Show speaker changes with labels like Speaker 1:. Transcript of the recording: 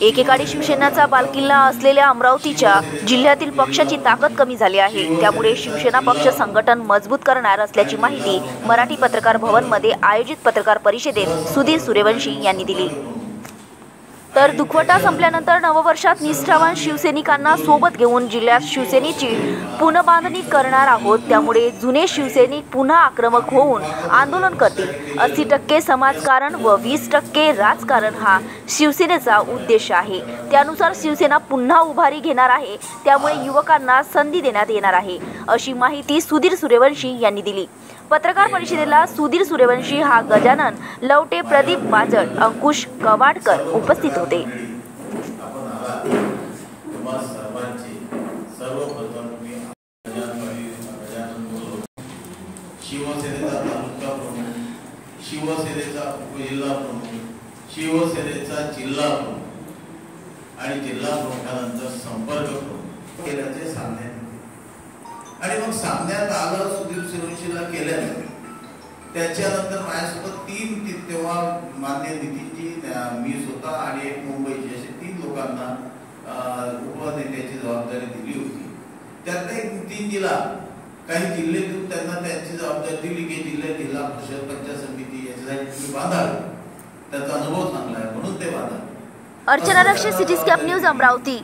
Speaker 1: एकेकाळी शिवसेनेचा बालकिल्ला असलेल्या अमरावतीच्या जिल्ह्यातील पक्षाची ताकद कमी झाली आहे। त्यामुळे शिवसेना पक्ष संघटन मजबूत करणार असल्याची माहिती मराठी पत्रकार भवनमध्ये आयोजित पत्रकार परिषदेत सुधीर सूर्यवंशी यांनी दिली। तर दुखवटा संपल्यानंतर नववर्षात निष्ठावान शिवसैनिकांना सोबत घेऊन जिल्ह्यात शिवसेनेची पुनर्बांधणी करणार आहोत। त्यामुळे जुने शिवसैनिक पुन्हा आक्रमक होऊन आंदोलन करतील। 80% समाजकारण व 20% राजकारण हा शिवसेनेचा उद्देश आहे। त्यानुसार शिवसेना पुन्हा उभारी घेणार आहे। त्यामुळे युवकांना संधी देण्यात येणार आहे, अशी माहिती सुधीर सूर्यवंशी यांनी दिली। पत्रकार परिषदेला सुधीर सूर्यवंशी हा गजानन लवटे, प्रदीप बाजट, अंकुश कवाडकर उपस्थित होते।
Speaker 2: शिवसेनेचा तालुका प्रमुख, शिवसेनेचा उपजिल्हा प्रमुख, शिवसेनेचा जिल्हा प्रमुख आणि जिल्हा प्रमुखांचा संपर्क प्रमुख केल्याचे सांगण्यात आणि मग सांगण्यात आलं सुधीर सूर्यवंशीला केलं। त्याच्यानंतर माझ्यासोबत तेव्हा मान्य नितीनजी, मी स्वतः आणि एक मुंबईचे असे 3 लोकांना उपनेत्याची जबाबदारी दिली होती। त्यात एक नितीनजीला काही जिल्हे देऊन त्यांना त्यांची जबाबदारी दिली की जिल्हा परिषद, पंचायत समिती याच्यासाठी तुम्ही बांधावे। त्याचा अनुभव चांगला आहे म्हणून ते बांधावे।
Speaker 1: Archana Rakshe, City Scape News, Amravati.